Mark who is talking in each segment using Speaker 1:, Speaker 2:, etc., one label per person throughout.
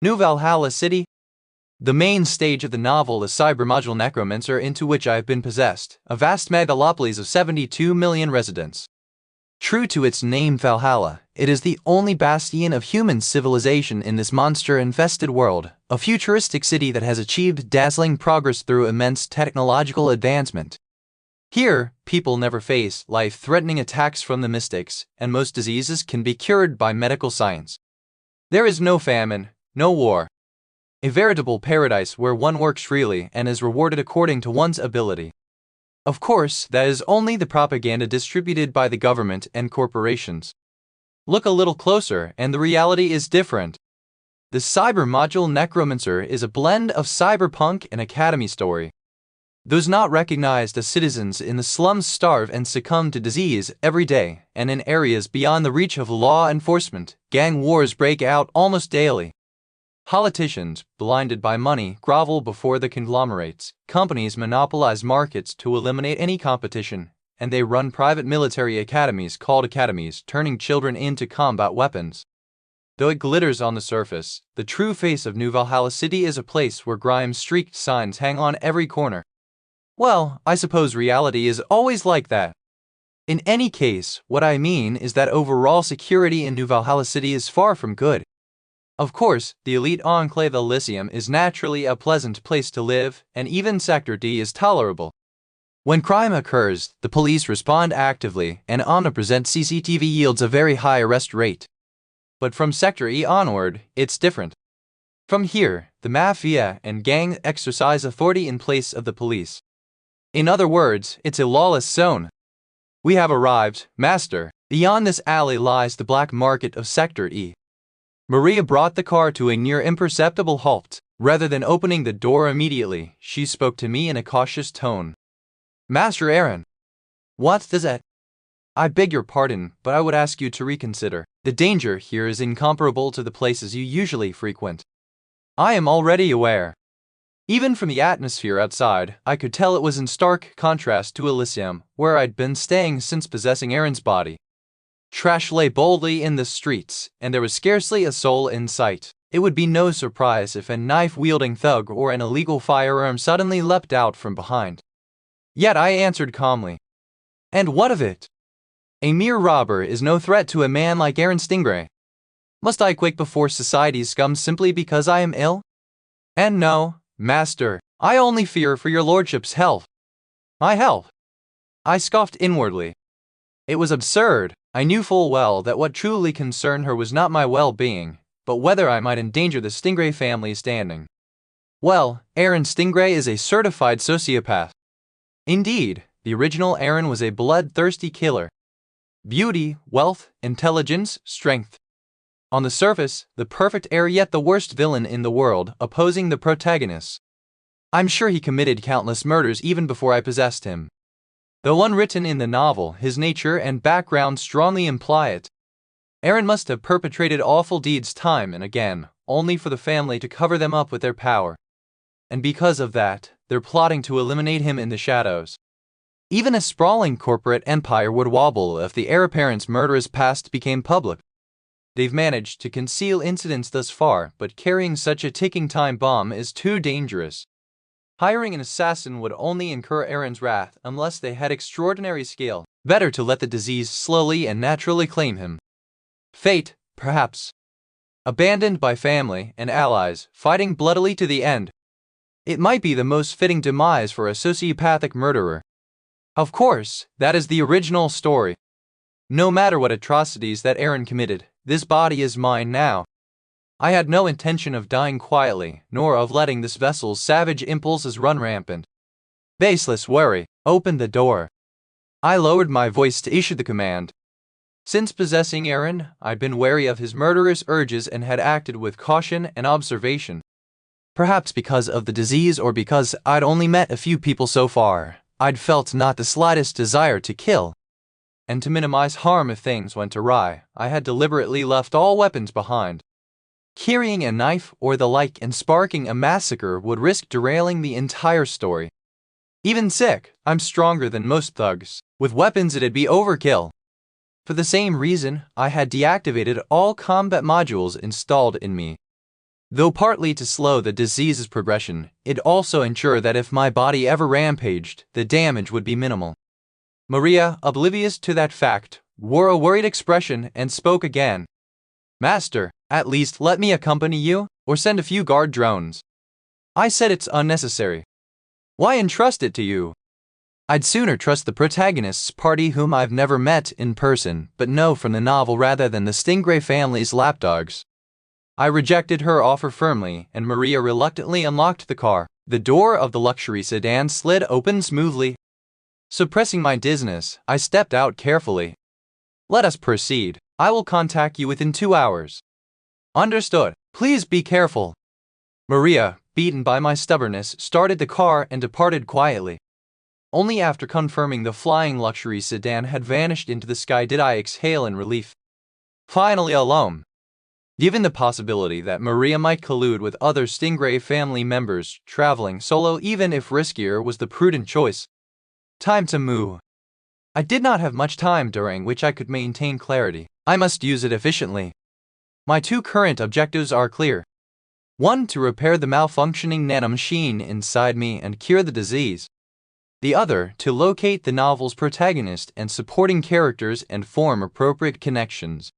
Speaker 1: New Valhalla City. The main stage of the novel is cybermodule necromancer into which I have been possessed, a vast megalopolis of 72 million residents. True to its name Valhalla, it is the only bastion of human civilization in this monster-infested world, a futuristic city that has achieved dazzling progress through immense technological advancement. Here, people never face life-threatening attacks from the mystics, and most diseases can be cured by medical science. There is no famine, no war. A veritable paradise where one works freely and is rewarded according to one's ability. Of course, that is only the propaganda distributed by the government and corporations. Look a little closer and the reality is different. The cyber module necromancer is a blend of cyberpunk and academy story. Those not recognized as citizens in the slums starve and succumb to disease every day, and in areas beyond the reach of law enforcement, gang wars break out almost daily. Politicians, blinded by money, grovel before the conglomerates. Companies monopolize markets to eliminate any competition, and they run private military academies called academies, turning children into combat weapons. Though it glitters on the surface, the true face of New Valhalla City is a place where grime-streaked signs hang on every corner. Well, I suppose reality is always like that. In any case, what I mean is that overall security in New Valhalla City is far from good. Of course, the elite enclave Elysium is naturally a pleasant place to live, and even Sector D is tolerable. When crime occurs, the police respond actively, and omnipresent CCTV yields a very high arrest rate. But from Sector E onward, it's different. From here, the mafia and gang exercise authority in place of the police. In other words, it's a lawless zone. We have arrived, Master. Beyond this alley lies the black market of Sector E. Maria brought the car to a near imperceptible halt. Rather than opening the door immediately, she spoke to me in a cautious tone. Master Aaron. What does that? I beg your pardon, but I would ask you to reconsider. The danger here is incomparable to the places you usually frequent. I am already aware. Even from the atmosphere outside, I could tell it was in stark contrast to Elysium, where I'd been staying since possessing Aaron's body. Trash lay boldly in the streets, and there was scarcely a soul in sight. It would be no surprise if a knife-wielding thug or an illegal firearm suddenly leapt out from behind. Yet I answered calmly. And what of it? A mere robber is no threat to a man like Aaron Stingray. Must I quake before society's scum simply because I am ill? And no, Master, I only fear for your lordship's health. My health? I scoffed inwardly. It was absurd. I knew full well that what truly concerned her was not my well-being, but whether I might endanger the Stingray family's standing. Well, Aaron Stingray is a certified sociopath. Indeed, the original Aaron was a bloodthirsty killer. Beauty, wealth, intelligence, strength. On the surface, the perfect heir yet the worst villain in the world, opposing the protagonist. I'm sure he committed countless murders even before I possessed him. Though unwritten in the novel, his nature and background strongly imply it. Aaron must have perpetrated awful deeds time and again, only for the family to cover them up with their power. And because of that, they're plotting to eliminate him in the shadows. Even a sprawling corporate empire would wobble if the heir apparent's murderous past became public. They've managed to conceal incidents thus far, but carrying such a ticking time bomb is too dangerous. Hiring an assassin would only incur Aaron's wrath unless they had extraordinary skill. Better to let the disease slowly and naturally claim him. Fate, perhaps. Abandoned by family and allies, fighting bloodily to the end. It might be the most fitting demise for a sociopathic murderer. Of course, that is the original story. No matter what atrocities that Aaron committed, this body is mine now. I had no intention of dying quietly, nor of letting this vessel's savage impulses run rampant. Baseless worry, open the door. I lowered my voice to issue the command. Since possessing Aaron, I'd been wary of his murderous urges and had acted with caution and observation. Perhaps because of the disease or because I'd only met a few people so far, I'd felt not the slightest desire to kill. And to minimize harm if things went awry, I had deliberately left all weapons behind. Carrying a knife or the like and sparking a massacre would risk derailing the entire story. Even sick, I'm stronger than most thugs. With weapons it'd be overkill. For the same reason, I had deactivated all combat modules installed in me. Though partly to slow the disease's progression, it also ensured that if my body ever rampaged, the damage would be minimal. Maria, oblivious to that fact, wore a worried expression and spoke again. Master, at least let me accompany you, or send a few guard drones. I said it's unnecessary. Why entrust it to you? I'd sooner trust the protagonist's party whom I've never met in person, but know from the novel rather than the Stingray family's lapdogs. I rejected her offer firmly, and Maria reluctantly unlocked the car. The door of the luxury sedan slid open smoothly. Suppressing my dizziness, I stepped out carefully. Let us proceed. I will contact you within 2 hours. Understood. Please be careful. Maria, beaten by my stubbornness, started the car and departed quietly. Only after confirming the flying luxury sedan had vanished into the sky did I exhale in relief. Finally alone. Given the possibility that Maria might collude with other Stingray family members, traveling solo even if riskier was the prudent choice. Time to move. I did not have much time during which I could maintain clarity. I must use it efficiently. My two current objectives are clear. 1. To repair the malfunctioning nanomachine inside me and cure the disease. The other, to locate the novel's protagonist and supporting characters and form appropriate connections.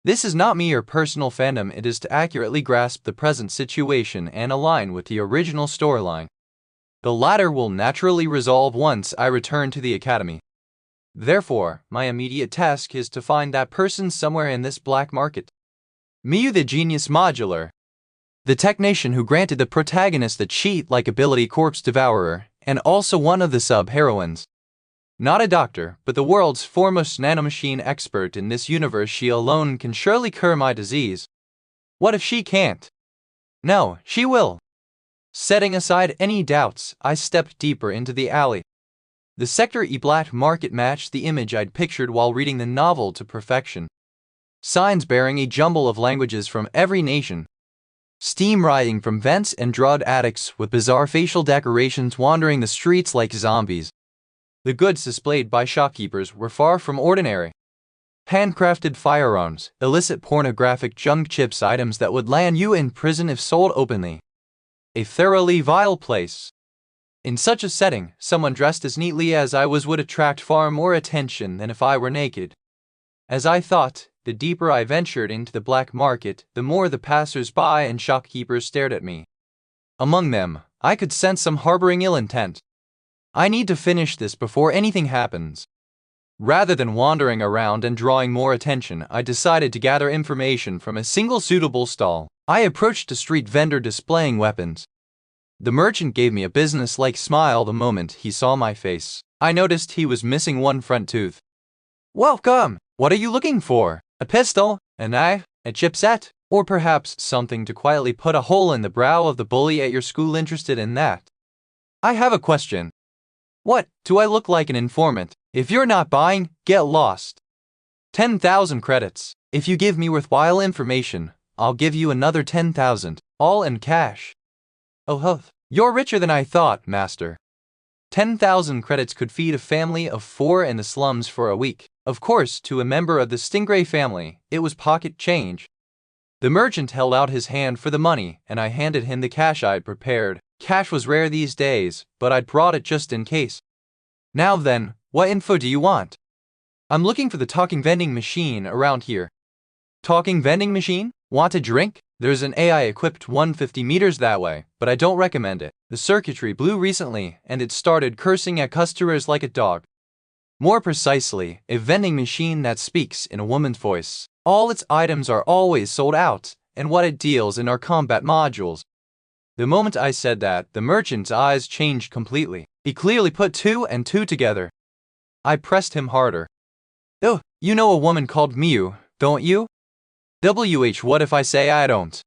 Speaker 1: This is not mere personal fandom, it is to accurately grasp the present situation and align with the original storyline. The latter will naturally resolve once I return to the academy. Therefore, my immediate task is to find that person somewhere in this black market. Miyu the Genius Modular, the technician who granted the protagonist the cheat-like ability Corpse Devourer, and also one of the sub-heroines. Not a doctor, but the world's foremost nanomachine expert in this universe, she alone can surely cure my disease. What if she can't? No, she will. Setting aside any doubts, I stepped deeper into the alley. The Sector E black market matched the image I'd pictured while reading the novel to perfection. Signs bearing a jumble of languages from every nation. Steam rising from vents and drug addicts with bizarre facial decorations wandering the streets like zombies. The goods displayed by shopkeepers were far from ordinary. Handcrafted firearms, illicit pornographic junk chips, items that would land you in prison if sold openly. A thoroughly vile place. In such a setting, someone dressed as neatly as I was would attract far more attention than if I were naked. As I thought, the deeper I ventured into the black market, the more the passers-by and shopkeepers stared at me. Among them, I could sense some harboring ill intent. I need to finish this before anything happens. Rather than wandering around and drawing more attention, I decided to gather information from a single suitable stall. I approached a street vendor displaying weapons. The merchant gave me a business-like smile the moment he saw my face. I noticed he was missing one front tooth. Welcome! What are you looking for? A pistol? A knife? A chipset? Or perhaps something to quietly put a hole in the brow of the bully at your school? Interested in that? I have a question. What, do I look like an informant? If you're not buying, get lost. 10,000 credits. If you give me worthwhile information, I'll give you another 10,000, all in cash. Oh, you're richer than I thought, master. 10,000 credits could feed a family of 4 in the slums for a week. Of course, to a member of the Stingray family, it was pocket change. The merchant held out his hand for the money, and I handed him the cash I'd prepared. Cash was rare these days, but I'd brought it just in case. Now then, what info do you want? I'm looking for the talking vending machine around here. Talking vending machine? Want a drink? There's an AI-equipped 150 meters that way, but I don't recommend it. The circuitry blew recently, and it started cursing at customers like a dog. More precisely, a vending machine that speaks in a woman's voice. All its items are always sold out, and what it deals in are combat modules. The moment I said that, the merchant's eyes changed completely. He clearly put 2 and 2 together. I pressed him harder. Oh, you know a woman called Miyu, don't you? What if I say I don't?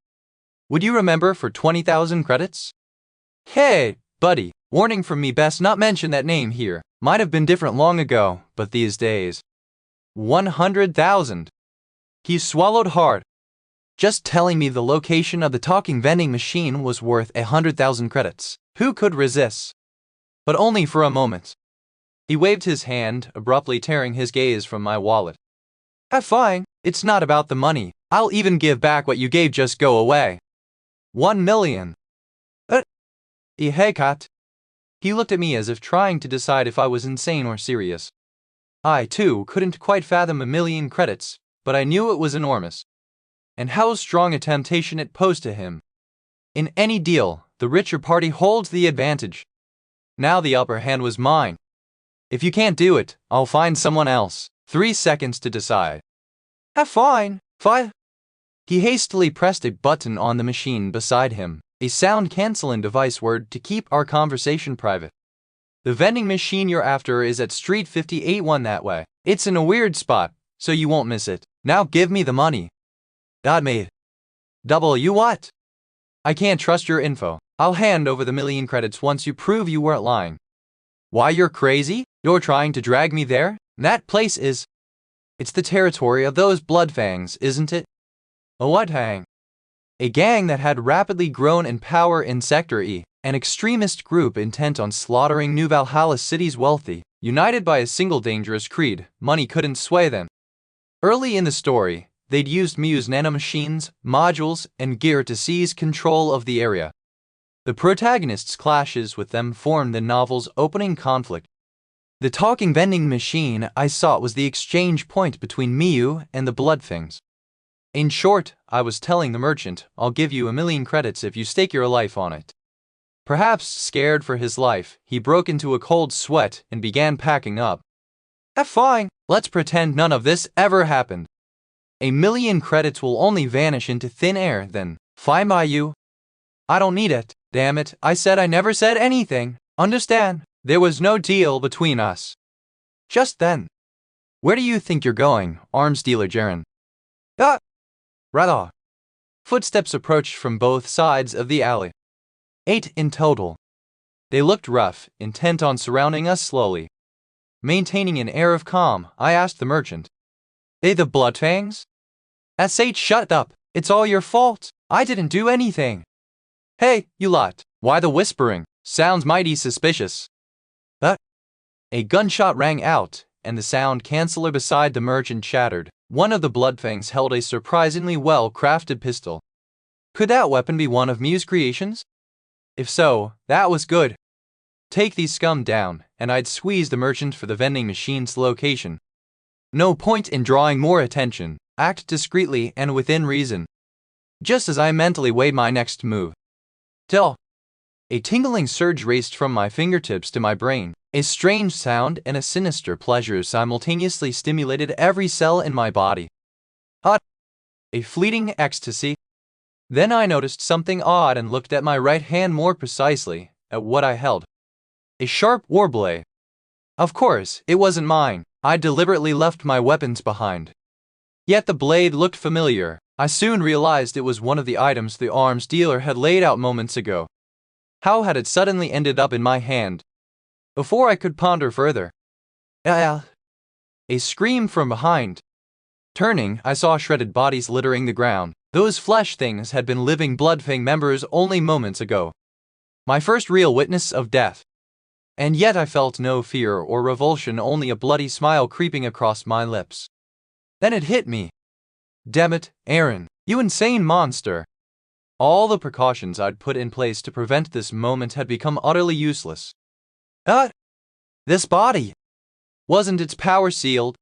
Speaker 1: Would you remember for 20,000 credits? Hey, buddy, warning from me, best not mention that name here. Might have been different long ago, but these days. 100,000. He swallowed hard. Just telling me the location of the talking vending machine was worth 100,000 credits. Who could resist? But only for a moment. He waved his hand, abruptly tearing his gaze from my wallet. Fine, it's not about the money. I'll even give back what you gave, just go away. 1 million. Hey, cat. He looked at me as if trying to decide if I was insane or serious. I, too, couldn't quite fathom 1 million credits, but I knew it was enormous. And how strong a temptation it posed to him. In any deal, the richer party holds the advantage. Now the upper hand was mine. If you can't do it, I'll find someone else. 3 seconds to decide. Fine. 5. He hastily pressed a button on the machine beside him, a sound-canceling device word to keep our conversation private. The vending machine you're after is at Street 58-1 that way. It's in a weird spot, so you won't miss it. Now give me the money. God made. Double you what? I can't trust your info. I'll hand over the 1 million credits once you prove you weren't lying. Why, you're crazy? You're trying to drag me there? That place is... It's the territory of those Bloodfangs, isn't it? A what hang? A gang that had rapidly grown in power in Sector E, an extremist group intent on slaughtering New Valhalla City's wealthy, united by a single dangerous creed: money couldn't sway them. Early in the story, they'd used Mew's nanomachines, modules, and gear to seize control of the area. The protagonist's clashes with them formed the novel's opening conflict. The talking vending machine I sought was the exchange point between Mew and the Bloodfangs. In short, I was telling the merchant, I'll give you 1 million credits if you stake your life on it. Perhaps scared for his life, he broke into a cold sweat and began packing up. Fine, let's pretend none of this ever happened. 1 million credits will only vanish into thin air then. Fine by you. I don't need it. Damn it, I said I never said anything. Understand? There was no deal between us. Just then. Where do you think you're going, arms dealer Jaren? Rather. Footsteps approached from both sides of the alley. 8 in total. They looked rough, intent on surrounding us slowly. Maintaining an air of calm, I asked the merchant. They the Bloodfangs? S.H. Shut up. It's all your fault. I didn't do anything. Hey, you lot. Why the whispering? Sounds mighty suspicious. A gunshot rang out, and the sound canceller beside the merchant chattered. One of the Bloodfangs held a surprisingly well-crafted pistol. Could that weapon be one of Mew's creations? If so, that was good. Take these scum down, and I'd squeeze the merchant for the vending machine's location. No point in drawing more attention. Act discreetly and within reason. Just as I mentally weighed my next move. Till. A tingling surge raced from my fingertips to my brain. A strange sound and a sinister pleasure simultaneously stimulated every cell in my body. A fleeting ecstasy. Then I noticed something odd and looked at my right hand more precisely, at what I held. A sharp warblade. Of course, it wasn't mine. I deliberately left my weapons behind. Yet the blade looked familiar. I soon realized it was one of the items the arms dealer had laid out moments ago. How had it suddenly ended up in my hand? Before I could ponder further, a scream from behind. Turning, I saw shredded bodies littering the ground. Those flesh things had been living Bloodfang members only moments ago. My first real witness of death. And yet I felt no fear or revulsion, only a bloody smile creeping across my lips. Then it hit me. Damn it, Aaron, you insane monster. All the precautions I'd put in place to prevent this moment had become utterly useless. This body. Wasn't its power sealed?